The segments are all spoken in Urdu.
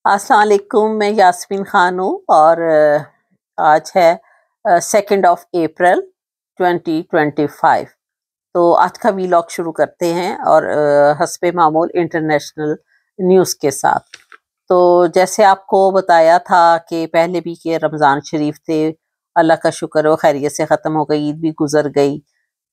السلام علیکم، میں یاسمین خان ہوں اور آج ہے 2 اپریل 2025۔ تو آج کا ویلاگ شروع کرتے ہیں اور حسب معمول انٹرنیشنل نیوز کے ساتھ۔ تو جیسے آپ کو بتایا تھا کہ پہلے بھی کہ رمضان شریف تھے، اللہ کا شکر ہو خیریت سے ختم ہو گئی، عید بھی گزر گئی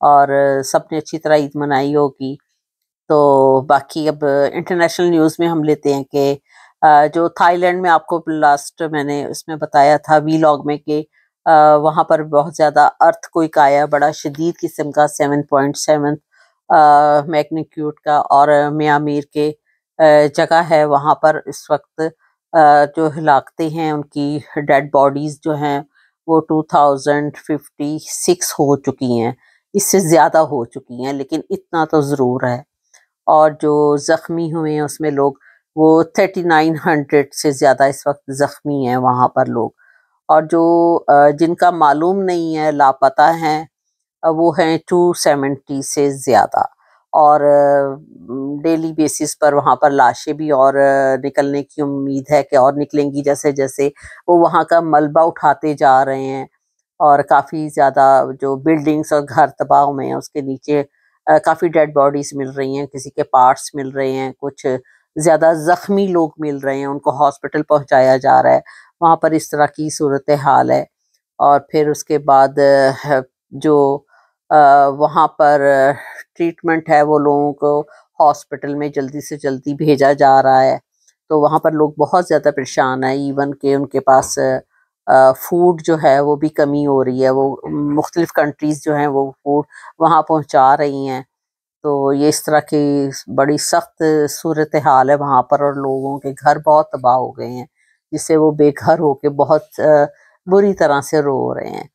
اور سب نے اچھی طرح عید منائی ہوگی۔ تو باقی اب انٹرنیشنل نیوز میں ہم لیتے ہیں کہ جو تھائی لینڈ میں آپ کو لاسٹ میں نے اس میں بتایا تھا ویلاگ میں کہ وہاں پر بہت زیادہ ارتھ کوئک آیا، بڑا شدید قسم کا 7.7 میگنیٹیوڈ کا، اور میامیر کے جگہ ہے وہاں پر اس وقت جو ہلاکتیں ہیں ان کی ڈیڈ باڈیز جو ہیں وہ 2056 ہو چکی ہیں، اس سے زیادہ ہو چکی ہیں، لیکن اتنا تو ضرور ہے۔ اور جو زخمی ہوئے ہیں اس میں لوگ وہ 3900 سے زیادہ اس وقت زخمی ہیں وہاں پر لوگ، اور جو جن کا معلوم نہیں ہے، لاپتہ ہیں، وہ ہیں 270 سے زیادہ، اور ڈیلی بیسس پر وہاں پر لاشیں بھی اور نکلنے کی امید ہے کہ اور نکلیں گی جیسے جیسے وہ وہاں کا ملبہ اٹھاتے جا رہے ہیں، اور کافی زیادہ جو بلڈنگز اور گھر تباہ ہوئے ہیں اس کے نیچے کافی ڈیڈ باڈیز مل رہی ہیں، کسی کے پارٹس مل رہے ہیں، کچھ زیادہ زخمی لوگ مل رہے ہیں، ان کو ہاسپٹل پہنچایا جا رہا ہے، وہاں پر اس طرح کی صورتحال ہے۔ اور پھر اس کے بعد جو وہاں پر ٹریٹمنٹ ہے وہ لوگوں کو ہاسپٹل میں جلدی سے جلدی بھیجا جا رہا ہے، تو وہاں پر لوگ بہت زیادہ پریشان ہیں، ایون کہ ان کے پاس فوڈ جو ہے وہ بھی کمی ہو رہی ہے، وہ مختلف کنٹریز جو ہیں وہ فوڈ وہاں پہنچا رہی ہیں، تو یہ اس طرح کی بڑی سخت صورتحال ہے وہاں پر، اور لوگوں کے گھر بہت تباہ ہو گئے ہیں جس سے وہ بے گھر ہو کے بہت بری طرح سے رو رہے ہیں۔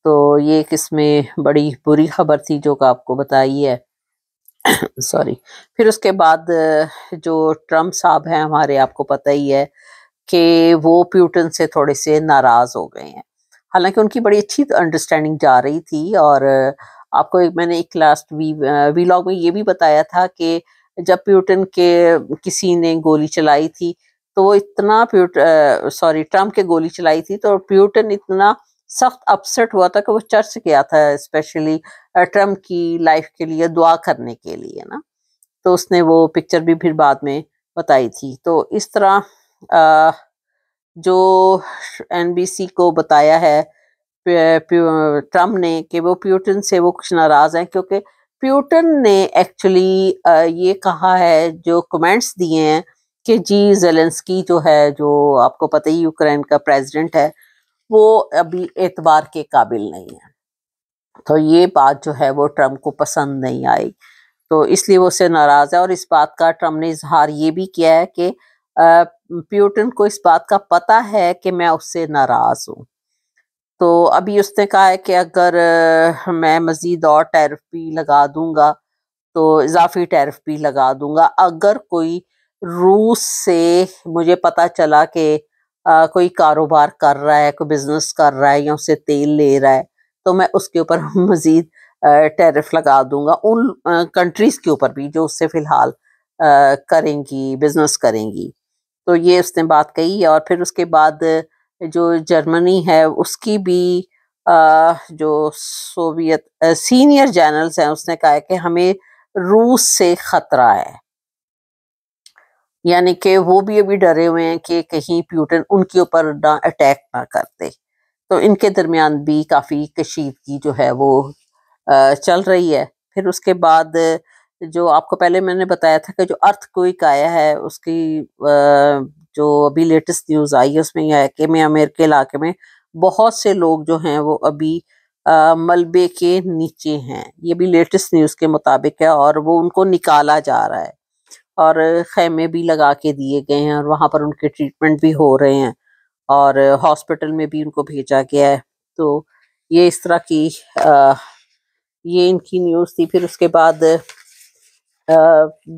تو یہ ایک اس میں بڑی بری خبر تھی جو کہ آپ کو بتائی ہے سوری۔ پھر اس کے بعد جو ٹرمپ صاحب ہیں ہمارے، آپ کو پتہ ہی ہے کہ وہ پیوٹن سے تھوڑے سے ناراض ہو گئے ہیں، حالانکہ ان کی بڑی اچھی انڈرسٹینڈنگ جا رہی تھی، اور آپ کو میں نے ایک لاسٹ ویلاگ میں یہ بھی بتایا تھا کہ جب پیوٹن کے کسی نے گولی چلائی تھی تو وہ اتنا ٹرمپ کے گولی چلائی تھی تو پیوٹن اتنا سخت اپسٹ ہوا تھا کہ وہ چرچ گیا تھا اسپیشلی ٹرمپ کی لائف کے لیے دعا کرنے کے لیے نا، تو اس نے وہ پکچر بھی پھر بعد میں بتائی تھی۔ تو اس طرح جو این بی سی کو بتایا ہے ٹرمپ نے کہ وہ پیوٹن سے وہ کچھ ناراض ہیں، کیونکہ پیوٹن نے ایکچولی یہ کہا ہے، جو کمنٹس دیے ہیں کہ جی زیلنسکی جو ہے، جو آپ کو پتہ ہی یوکرین کا پریزیڈنٹ ہے، وہ ابھی اعتبار کے قابل نہیں ہے، تو یہ بات جو ہے وہ ٹرمپ کو پسند نہیں آئی، تو اس لیے وہ اس سے ناراض ہے، اور اس بات کا ٹرمپ نے اظہار یہ بھی کیا ہے کہ پیوٹن کو اس بات کا پتہ ہے کہ میں اس سے ناراض ہوں، تو ابھی اس نے کہا ہے کہ اگر میں مزید اور ٹیرف بھی لگا دوں گا تو اضافی ٹیرف بھی لگا دوں گا، اگر کوئی روس سے مجھے پتہ چلا کہ کوئی کاروبار کر رہا ہے، کوئی بزنس کر رہا ہے یا اس سے تیل لے رہا ہے، تو میں اس کے اوپر مزید ٹیرف لگا دوں گا، ان کنٹریز کے اوپر بھی جو اس سے فی الحال کریں گی، بزنس کریں گی، تو یہ اس نے بات کہی۔ اور پھر اس کے بعد جو جرمنی ہے اس کی بھی جو سوویت سینئر جنرلز ہیں اس نے کہا ہے کہ ہمیں روس سے خطرہ ہے، یعنی کہ وہ بھی ابھی ڈرے ہوئے ہیں کہ کہیں پیوٹن ان کے اوپر نہ اٹیک نہ کرتے، تو ان کے درمیان بھی کافی کشیدگی جو ہے وہ چل رہی ہے۔ پھر اس کے بعد جو آپ کو پہلے میں نے بتایا تھا کہ جو ارتھ کوئک آیا ہے اس کی جو ابھی لیٹسٹ نیوز آئی ہے اس میں یہ ہے کہ میامیر کے علاقے میں بہت سے لوگ جو ہیں وہ ابھی ملبے کے نیچے ہیں، یہ بھی لیٹسٹ نیوز کے مطابق ہے، اور وہ ان کو نکالا جا رہا ہے، اور خیمے بھی لگا کے دیے گئے ہیں، اور وہاں پر ان کے ٹریٹمنٹ بھی ہو رہے ہیں، اور ہاسپٹل میں بھی ان کو بھیجا گیا ہے، تو یہ اس طرح کی یہ ان کی نیوز تھی۔ پھر اس کے بعد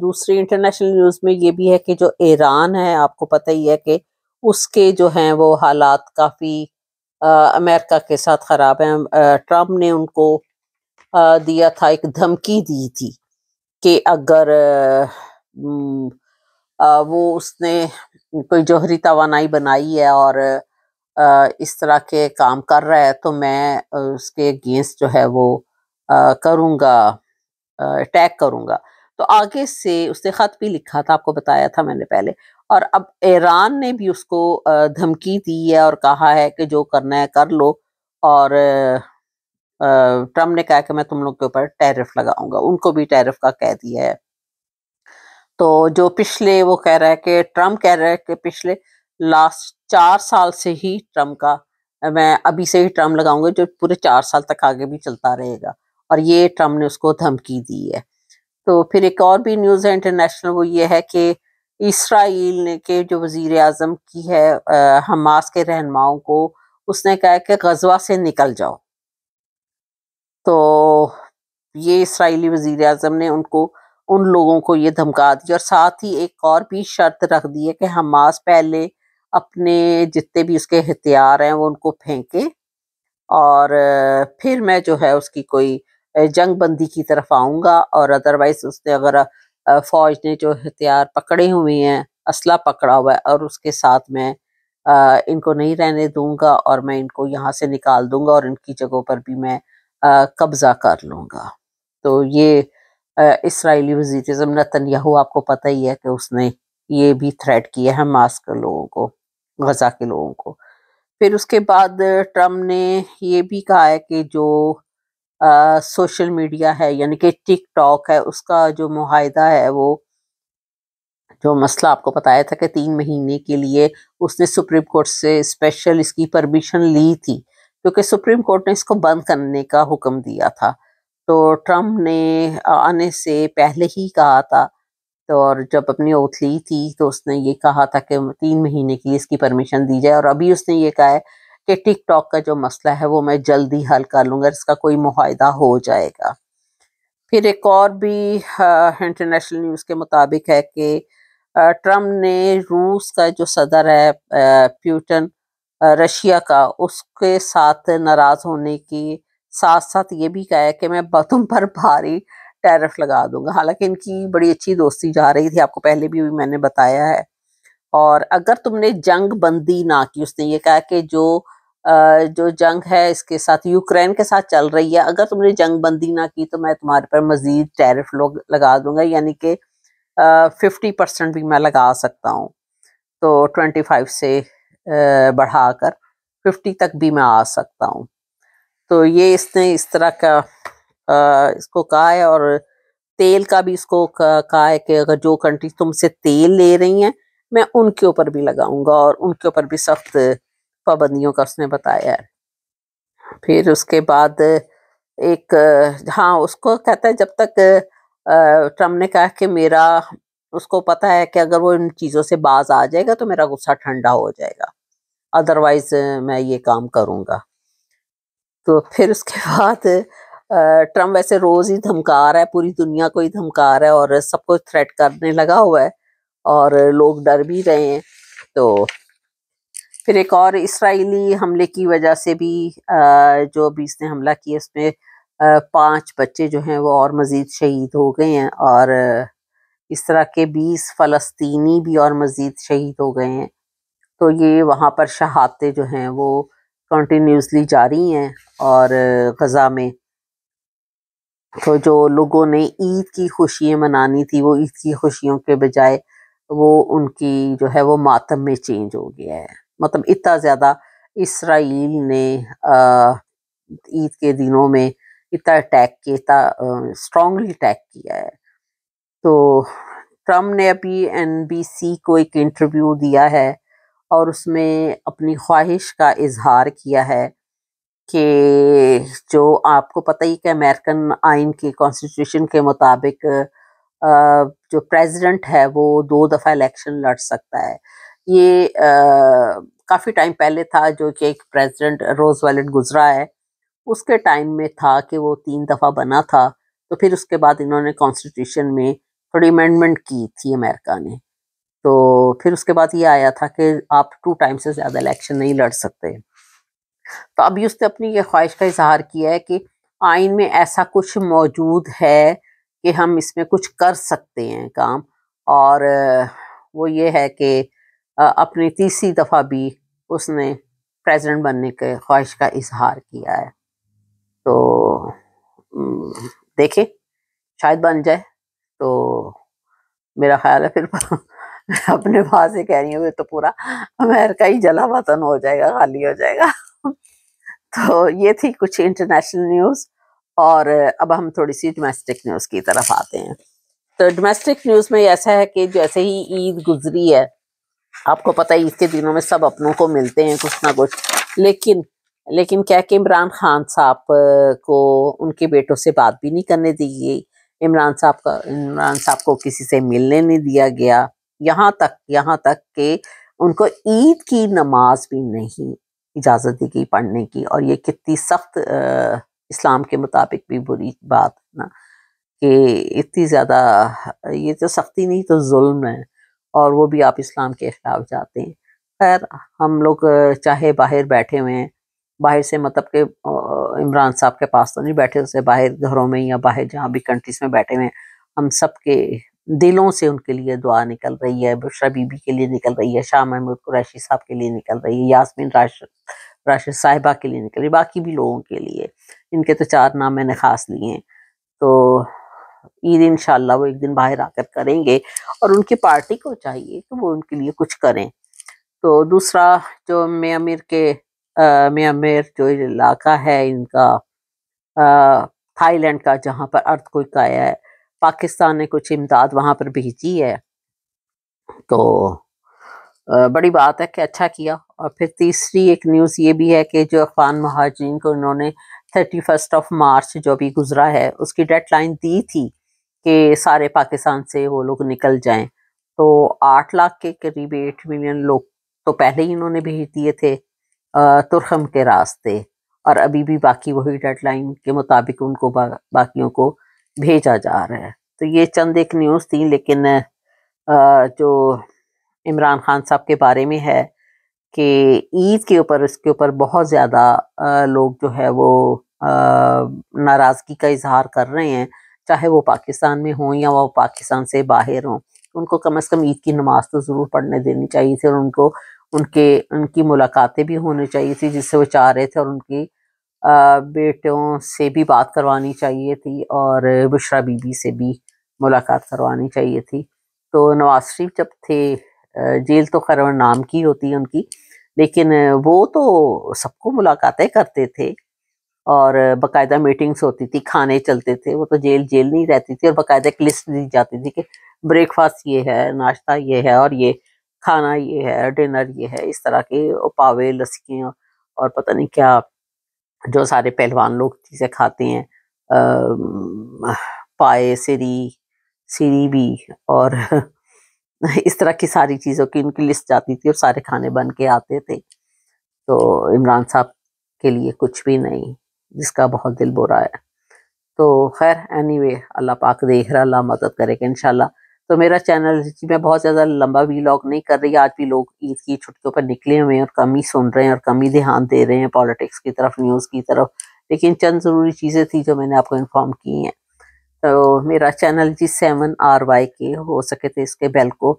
دوسری انٹرنیشنل نیوز میں یہ بھی ہے کہ جو ایران ہے، آپ کو پتہ ہی ہے کہ اس کے جو ہیں وہ حالات کافی امریکہ کے ساتھ خراب ہیں۔ ٹرمپ نے ان کو دیا تھا، ایک دھمکی دی تھی کہ اگر وہ اس نے کوئی جوہری توانائی بنائی ہے اور اس طرح کے کام کر رہا ہے تو میں اس کے اگینسٹ جو ہے وہ کروں گا، اٹیک کروں گا. تو آگے سے اس نے خط بھی لکھا تھا، آپ کو بتایا تھا میں نے پہلے، اور اب ایران نے بھی اس کو دھمکی دی ہے اور کہا ہے کہ جو کرنا ہے کر لو، اور ٹرمپ نے کہا کہ میں تم لوگ کے اوپر ٹیرف لگاؤں گا، ان کو بھی ٹیرف کا کہہ دیا ہے. تو جو پچھلے وہ کہہ رہا ہے کہ ٹرمپ کہہ رہا ہے کہ پچھلے لاسٹ 4 سال سے ہی ٹرمپ کا، میں ابھی سے ہی ٹرمپ لگاؤں گا جو پورے 4 سال تک آگے بھی چلتا رہے گا، اور یہ ٹرمپ نے اس کو دھمکی دی ہے. تو پھر ایک اور بھی نیوز ہے انٹرنیشنل، وہ یہ ہے کہ اسرائیل نے کے جو وزیر اعظم کی ہے حماس کے رہنماؤں کو اس نے کہا کہ غزہ سے نکل جاؤ. تو یہ اسرائیلی وزیر اعظم نے ان لوگوں کو یہ دھمکا دی، اور ساتھ ہی ایک اور بھی شرط رکھ دی ہے کہ حماس پہلے اپنے جتنے بھی اس کے ہتھیار ہیں وہ ان کو پھینکے، اور پھر میں جو ہے اس کی کوئی جنگ بندی کی طرف آؤں گا. اور ادروائز اس نے اگر فوج نے جو ہتھیار پکڑے ہوئے ہیں، اسلحہ پکڑا ہوا ہے، اور اس کے ساتھ میں ان کو نہیں رہنے دوں گا، اور میں ان کو یہاں سے نکال دوں گا، اور ان کی جگہوں پر بھی میں قبضہ کر لوں گا. تو یہ اسرائیلی وزیر اعظم نتنیاہو، آپ کو پتہ ہی ہے کہ اس نے یہ بھی تھریٹ کیا ہے حماس کے لوگوں کو، غزہ کے لوگوں کو. پھر اس کے بعد ٹرمپ نے یہ بھی کہا ہے کہ جو سوشل میڈیا ہے یعنی کہ ٹک ٹاک ہے، اس کا جو معاہدہ ہے، وہ جو مسئلہ آپ کو بتایا تھا کہ 3 مہینے کے لیے اس نے سپریم کورٹ سے اسپیشل اس کی پرمیشن لی تھی، کیونکہ سپریم کورٹ نے اس کو بند کرنے کا حکم دیا تھا. تو ٹرمپ نے آنے سے پہلے ہی کہا تھا، تو اور جب اپنی اوتھ لی تھی تو اس نے یہ کہا تھا کہ 3 مہینے کے لیے اس کی پرمیشن دی جائے، اور ابھی اس نے یہ کہا ہے کہ ٹک ٹاک کا جو مسئلہ ہے وہ میں جلدی حل کر لوں گا، اس کا کوئی معاہدہ ہو جائے گا. پھر ایک اور بھی انٹرنیشنل نیوز کے مطابق ہے کہ ٹرمپ نے روس کا جو صدر ہے پیوٹن، رشیا کا، اس کے ساتھ ناراض ہونے کی ساتھ ساتھ یہ بھی کہا ہے کہ میں تم پر بھاری ٹیرف لگا دوں گا. حالانکہ ان کی بڑی اچھی دوستی جا رہی تھی، آپ کو پہلے بھی میں نے بتایا ہے. اور اگر تم نے جنگ بندی نہ کی، اس نے یہ کہا کہ جو جنگ ہے اس کے ساتھ یوکرین کے ساتھ چل رہی ہے، اگر تم نے جنگ بندی نہ کی تو میں تمہارے پر مزید ٹیرف لگا دوں گا، یعنی کہ 50% بھی میں لگا سکتا ہوں. تو 25 سے بڑھا کر 50 تک بھی میں آ سکتا ہوں. تو یہ اس نے اس طرح کا اس کو کہا ہے. اور تیل کا بھی اس کو کہا ہے کہ اگر جو کنٹری تم سے تیل لے رہی ہیں میں ان کے اوپر بھی لگاؤں گا، اور ان کے اوپر بھی سخت پابندیوں کا اس نے بتایا ہے. پھر اس کے بعد ایک ہاں اس کو کہتا ہے جب تک ٹرمپ نے کہا کہ اس کو پتا ہے کہ اگر وہ ان چیزوں سے باز آ جائے گا تو میرا غصہ ٹھنڈا ہو جائے گا، ادروائز میں یہ کام کروں گا. تو پھر اس کے بعد ٹرمپ ویسے روز ہی دھمکا رہا ہے، پوری دنیا کو ہی دھمکا رہا ہے اور سب کو تھریٹ کرنے لگا ہوا ہے، اور لوگ ڈر بھی رہے ہیں. تو پھر ایک اور اسرائیلی حملے کی وجہ سے بھی جو بھی اس نے حملہ کیا اس میں 5 بچے جو ہیں وہ اور مزید شہید ہو گئے ہیں، اور اس طرح کے 20 فلسطینی بھی اور مزید شہید ہو گئے ہیں. تو یہ وہاں پر شہادتیں جو ہیں وہ کنٹینیوسلی جاری ہیں. اور غزہ میں تو جو لوگوں نے عید کی خوشیاں منانی تھی، وہ عید کی خوشیوں کے بجائے وہ ان کی جو ہے وہ ماتم میں چینج ہو گیا ہے. مطلب اتنا زیادہ اسرائیل نے عید کے دنوں میں اتنا اٹیک کیا، اتنا اسٹرانگلی اٹیک کیا ہے. تو ٹرمپ نے ابھی NBC کو ایک انٹرویو دیا ہے اور اس میں اپنی خواہش کا اظہار کیا ہے کہ جو آپ کو پتہ ہی کہ امریکن آئین کے کانسٹیٹیوشن کے مطابق جو پریزیڈنٹ ہے وہ 2 دفعہ الیکشن لڑ سکتا ہے. یہ کافی ٹائم پہلے تھا جو کہ ایک پریزیڈنٹ روزویلٹ گزرا ہے، اس کے ٹائم میں تھا کہ وہ 3 دفعہ بنا تھا. تو پھر اس کے بعد انہوں نے کانسٹیٹیوشن میں تھوڑی امینڈمنٹ کی تھی امریکہ نے. تو پھر اس کے بعد یہ آیا تھا کہ آپ 2 ٹائم سے زیادہ الیکشن نہیں لڑ سکتے. تو ابھی اس نے اپنی یہ خواہش کا اظہار کیا ہے کہ آئین میں ایسا کچھ موجود ہے کہ ہم اس میں کچھ کر سکتے ہیں کام. اور وہ یہ ہے کہ اپنی تیسری دفعہ بھی اس نے پریزیڈنٹ بننے کے خواہش کا اظہار کیا ہے. تو دیکھیں شاید بن جائے. تو میرا خیال ہے پھر اپنے بھائی سے کہہ رہی ہوں تو پورا امریکہ ہی جلا وطن ہو جائے گا، خالی ہو جائے گا. تو یہ تھی کچھ انٹرنیشنل نیوز. اور اب ہم تھوڑی سی ڈومیسٹک نیوز کی طرف آتے ہیں. تو ڈومیسٹک نیوز میں ایسا ہے کہ جیسے ہی عید گزری ہے، آپ کو پتہ ہے عید کے دنوں میں سب اپنوں کو ملتے ہیں کچھ نہ کچھ، لیکن کیا کہ عمران خان صاحب کو ان کے بیٹوں سے بات بھی نہیں کرنے دی گئی. عمران صاحب کو کسی سے ملنے نہیں دیا گیا، یہاں تک کہ ان کو عید کی نماز بھی نہیں اجازت دی گئی پڑھنے کی. اور یہ کتنی سخت اسلام کے مطابق بھی بری بات ہے نا، کہ اتنی زیادہ یہ تو سختی نہیں تو ظلم ہے، اور وہ بھی آپ اسلام کے خلاف جاتے ہیں. خیر ہم لوگ چاہے باہر بیٹھے ہوئے ہیں، باہر سے مطلب کہ عمران صاحب کے پاس تو نہیں بیٹھے، اسے باہر گھروں میں یا باہر جہاں بھی کنٹریز میں بیٹھے ہوئے ہیں، ہم سب کے دلوں سے ان کے لیے دعا نکل رہی ہے. بشرا بی بی کے لیے نکل رہی ہے، شاہ محمود قریشی صاحب کے لیے نکل رہی ہے، یاسمین راشد صاحبہ کے لیے نکل رہی ہے، باقی بھی لوگوں کے لیے. ان کے تو 4 نام میں نے خاص لیے ہیں. تو عید انشاءاللہ وہ ایک دن باہر آ کر کریں گے، اور ان کی پارٹی کو چاہیے کہ وہ ان کے لیے کچھ کریں. تو دوسرا جو میامر جو علاقہ ہے ان کا تھائی لینڈ کا، جہاں پر ارتھ کوئک آیا ہے، پاکستان نے کچھ امداد وہاں پر بھیجی ہے. تو بڑی بات ہے کہ اچھا کیا. اور پھر تیسری ایک نیوز یہ بھی ہے کہ جو افغان مہاجرین کو انہوں نے 31 مارچ جو بھی گزرا ہے اس کی ڈیڈ لائن دی تھی کہ سارے پاکستان سے وہ لوگ نکل جائیں. تو 8 لاکھ کے قریب 8 ملین لوگ تو پہلے ہی انہوں نے بھیج دیے تھے ترخم کے راستے، اور ابھی بھی باقی وہی ڈیڈ لائن کے مطابق ان کو باقیوں کو بھیجا جا رہا ہے. تو یہ چند ایک نیوز تھی. لیکن جو عمران خان صاحب کے بارے میں ہے کہ عید کے اوپر اس کے اوپر بہت زیادہ لوگ جو ہے وہ ناراضگی کا اظہار کر رہے ہیں، چاہے وہ پاکستان میں ہوں یا وہ پاکستان سے باہر ہوں. ان کو کم از کم عید کی نماز تو ضرور پڑھنے دینی چاہیے تھی، اور ان کو ان کی ملاقاتیں بھی ہونی چاہیے تھی جس سے وہ چاہ رہے تھے، اور ان کی بیٹوں سے بھی بات کروانی چاہیے تھی، اور بشرا بی بی سے بھی ملاقات کروانی چاہیے تھی. تو نواز شریف جب تھے جیل تو خیر نام کی ہوتی ہے ان کی، لیکن وہ تو سب کو ملاقاتیں کرتے تھے، اور باقاعدہ میٹنگز ہوتی تھی، کھانے چلتے تھے. وہ تو جیل نہیں رہتی تھی، اور باقاعدہ ایک لسٹ دی جاتی تھی کہ بریک فاسٹ یہ ہے، ناشتہ یہ ہے، اور یہ کھانا یہ ہے، ڈنر یہ ہے. اس طرح کے پاوے لسکیاں اور پتہ نہیں کیا جو سارے پہلوان لوگ چیزیں کھاتے ہیں، پائے سری بھی، اور اس طرح کی ساری چیزوں کی ان کی لسٹ جاتی تھی، اور سارے کھانے بن کے آتے تھے. تو عمران صاحب کے لیے کچھ بھی نہیں، جس کا بہت دل برا ہے. تو خیر اینی وے اللہ پاک دیکھ رہا، اللہ مدد کرے گا انشاءاللہ. تو میرا چینل میں بہت زیادہ لمبا ویلاگ نہیں کر رہی، آج بھی لوگ عید کی چھٹیوں پر نکلے ہوئے ہیں اور کم ہی سن رہے ہیں اور کم ہی دھیان دے رہے ہیں پالیٹکس کی طرف، نیوز کی طرف. لیکن چند ضروری چیزیں تھیں جو میں نے آپ کو انفارم کی ہیں. تو میرا چینل G7RYK ہو سکے تو اس کے بیل کو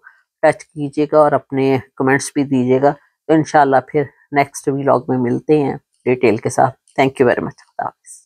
ٹچ کیجیے گا، اور اپنے کمنٹس بھی دیجیے گا. تو انشاءاللہ پھر نیکسٹ ویلاگ میں ملتے ہیں ڈیٹیل کے ساتھ. Thank you very much. خدا حافظ.